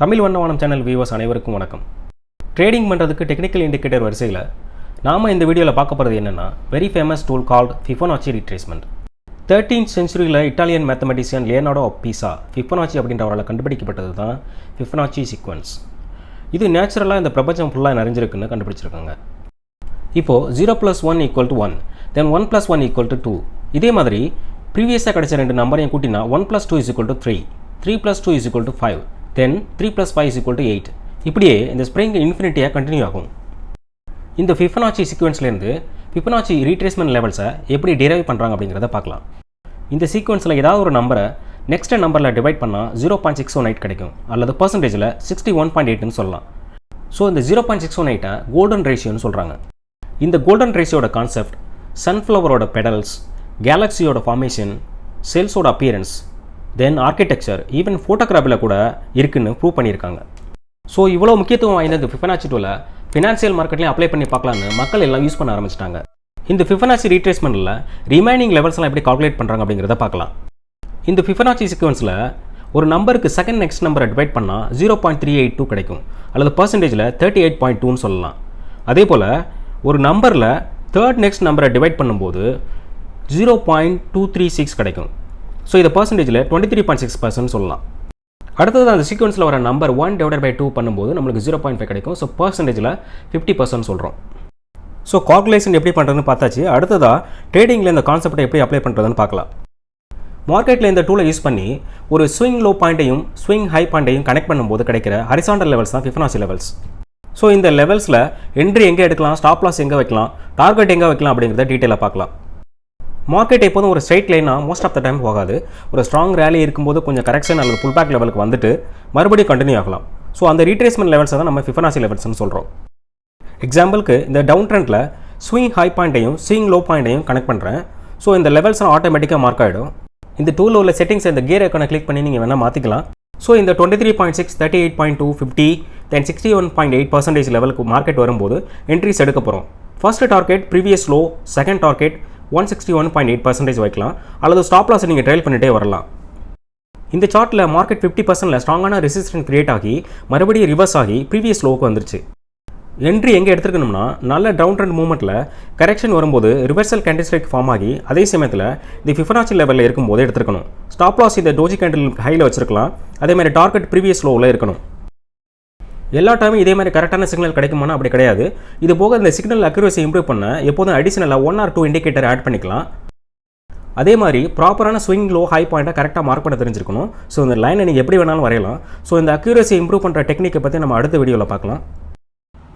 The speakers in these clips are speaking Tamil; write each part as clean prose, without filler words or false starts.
தமிழ் வண்ண வானம் சேனல் வியூவர்ஸ் அனைவருக்கும் வணக்கம். ட்ரேடிங் பண்ணுறதுக்கு டெக்னிக்கல் இண்டிகேட்டர் வரிசையில் நாம் இந்த வீடியோவில் பார்க்க போகிறது என்னென்னா very famous tool called Fibonacci Retracement. 13th centuryயில் Italian mathematician Leonardo of Pisa Fibonacci அப்படின்றவரால் கண்டுபிடிக்கப்பட்டது தான் Fibonacci சீக்வன்ஸ். இது நேச்சுரலாக இந்த பிரபஞ்சம் ஃபுல்லாக நிறைஞ்சிருக்குன்னு கண்டுபிடிச்சிருக்காங்க. இப்போது 0 + 1 = 1, தென் 1 + 1 = 2. இதே மாதிரி ப்ரீவியஸாக கிடைச்ச ரெண்டு நம்பரையும் கூட்டினா 1 + 2 = 3, 3 + 2 = 5, தென் 3 + 5 = 8. இப்படியே இந்த ஸ்ப்ரிங் இன்ஃபினிட்டியாக கண்டினியூ ஆகும். இந்த Fibonacci சீக்வன்ஸ்லேருந்து Fibonacci ரீட்ரேஸ்மெண்ட் லெவல்ஸை எப்படி டிரைவ் பண்ணுறாங்க அப்படிங்கிறத பார்க்கலாம். இந்த சீக்வன்ஸில் ஏதாவது ஒரு நம்பரை நெக்ஸ்ட் நம்பரில் டிவைட் பண்ணால் 0.618 கிடைக்கும், அல்லது பர்சன்டேஜில் 61.8ன்னு சொல்லலாம். ஸோ இந்த 0.618 கோல்டன் ரேஷியோன்னு சொல்கிறாங்க. இந்த கோல்டன் ரேஷியோட கான்செப்ட் சன்ஃப்ளவரோட பெடல்ஸ், கேலக்ஸியோட ஃபார்மேஷன், செல்ஸோட அப்பியரன்ஸ், தென் ஆர்கிடெக்சர், ஈவன் ஃபோட்டோகிராஃபியில் கூட இருக்குன்னு ப்ரூவ் பண்ணியிருக்காங்க. ஸோ இவ்வளோ முக்கியத்துவம் வாய்ந்த இந்த Fibonacci டூலை ஃபினான்ஷியல் மார்க்கெட்லேயும் அப்ளை பண்ணி பார்க்கலான்னு மக்கள் எல்லாம் யூஸ் பண்ண ஆரம்பிச்சிட்டாங்க. இந்த Fibonacci ரீட்ரேஸ்மெண்ட்டில் ரிமைனிங் லெவல்ஸ்லாம் எப்படி கால்குலேட் பண்ணுறாங்க அப்படிங்கிறத பார்க்கலாம். இந்த Fibonacci சீக்வன்ஸில் ஒரு நம்பருக்கு செகண்ட் நெக்ஸ்ட் நம்பரை டிவைட் பண்ணால் 0.382 கிடைக்கும், அல்லது பர்சன்டேஜில் 38.2ன்னு சொல்லலாம். அதே போல் ஒரு நம்பரில் தேர்ட் நெக்ஸ்ட் நம்பரை டிவைட் பண்ணும்போது 0.236 கிடைக்கும். ஸோ இதை பர்சன்டேஜில் 23.6% சொல்லலாம். அடுத்தது அந்த சீக்வன்ஸில் வர நம்பர் 1/2 பண்ணும்போது நம்மளுக்கு 0.5 கிடைக்கும். ஸோ பர்சன்டேஜில் 50% சொல்கிறோம். ஸோ கால்குலேஷன் எப்படி பண்ணுறதுன்னு பார்த்தாச்சு. அடுத்ததாக ட்ரேடிங்கில் இந்த கான்செப்டை எப்படி அப்ளை பண்ணுறதுன்னு பார்க்கலாம். மார்க்கெட்டில் இந்த டூலை யூஸ் பண்ணி ஒரு ஸ்விங் லோ பாயிண்ட்டையும் ஸ்விங் ஹை பாயிண்ட்டையும் கனெக்ட் பண்ணும்போது கிடைக்கிற ஹரிசாண்டல் லெவல்ஸ் தான் Fibonacci லெவல்ஸ். ஸோ இந்த லெவல்ஸில் என்ட்ரி எங்கே எடுக்கலாம், ஸ்டாப் லாஸ் எங்கே வைக்கலாம், டார்கெட் எங்கே வைக்கலாம் அப்படிங்கிறத டீட்டெயிலாக பார்க்கலாம். மார்க்கெட் எப்போதும் ஒரு ஸ்ட்ரைட் லைனாக மோஸ்ட் ஆஃப் த டைம் போகாது. ஒரு ஸ்ட்ராங் ரேலி இருக்கும்போது கொஞ்சம் கரெக்ஷன் அல்லது புல் பேக் லெவலுக்கு வந்துட்டு மறுபடியும் கண்டினியூ ஆகலாம். ஸோ அந்த ரீட்ரேஸ்மெண்ட் லெவல்ஸை தான் நம்ம Fibonacci லெவல்ஸ்னு சொல்கிறோம். எக்ஸாம்பிளுக்கு இந்த டவுன் ட்ரெண்டில் ஸ்விங் ஹை பாயிண்ட்டையும் ஸ்விங் லோ பாயிண்ட்டையும் கனெக்ட் பண்ணுறேன். ஸோ இந்த லெவல்ஸ்லாம் ஆட்டோமேட்டிக்காக மார்க் ஆகிடும். இந்த டூலில் உள்ள செட்டிங்ஸ் இந்த கியர் ஐக்கானை கிளிக் பண்ணி நீங்கள் வேணால் மாற்றிக்கலாம். ஸோ இந்த 23.6, 38.2, 50, தென் 61.8% லெவலுக்கு மார்க்கெட் வரும்போது என்ட்ரிஸ் எடுக்க போகிறோம். First target previous low, second target 161.8% வைக்கலாம், அல்லது ஸ்டாப் லாஸை நீங்கள் ட்ரைல் பண்ணிகிட்டே வரலாம். இந்த சார்ட்டில் மார்க்கெட் 50%ல் ஸ்ட்ராங்கான ரெசிஸ்டன்ஸ் கிரியேட் ஆகி மறுபடியும் ரிவர்ஸ் ஆகி ப்ரீவியஸ் லோவுக்கு வந்துருச்சு. என்ட்ரி எங்கே எடுத்துருக்கணும்னா நல்ல டவுன் ட்ரெண்ட் மூவ்மெண்ட்டில் கரெக்ஷன் வரும்போது ரிவர்சல் கேண்டில் ஸ்ட்ரைக் ஃபார்ம் ஆகி அதே சமயத்தில் இந்த Fibonacci லெவலில் இருக்கும்போது எடுத்துருக்கணும். ஸ்டாப் லாஸ் இந்த டோஜி கேண்டில் ஹையில் வச்சிருக்கலாம். அதேமாதிரி டார்கெட் ப்ரீவியஸ் லோவில் இருக்கணும். எல்லா டைமும் இதே மாதிரி கரெக்டான சிக்னல் கிடைக்குமானா அப்படி கிடையாது. இது போக இந்த சிக்னல் அக்யூரசி இம்ப்ரூவ் பண்ண எப்போதும் அடிஷனலாக 1 or 2 இண்டிகேட்டர் ஆட் பண்ணிக்கலாம். அதே மாதிரி ப்ராப்பரான ஸ்விங் லோ ஹை பாயிண்ட்டை கரெக்டாக மார்க் பண்ண தெரிஞ்சிருக்கணும். ஸோ இந்த லைனை நீங்கள் எப்படி வேணாலும் வரையலாம். ஸோ இந்த அக்யூரசி இம்ப்ரூவ் பண்ணுற டெக்னிக்கை பற்றி நம்ம அடுத்த வீடியோவில் பார்க்கலாம்.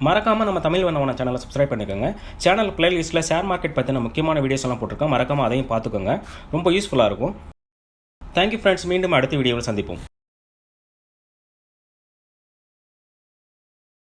மறக்காமல் நம்ம தமிழ் வண்ண சேனலை சப்ஸ்கிரைப் பண்ணிக்கோங்க. சேனல் பிளேலிஸ்ட்டில் ஷேர் மார்க்கெட் பற்றின முக்கியமான வீடியோஸ் எல்லாம் போட்டிருக்கோம். மறக்காமல் அதையும் பார்த்துக்கோங்க. ரொம்ப யூஸ்ஃபுல்லாக இருக்கும். Thank you friends. மீண்டும் அடுத்த வீடியோவில் சந்திப்போம்.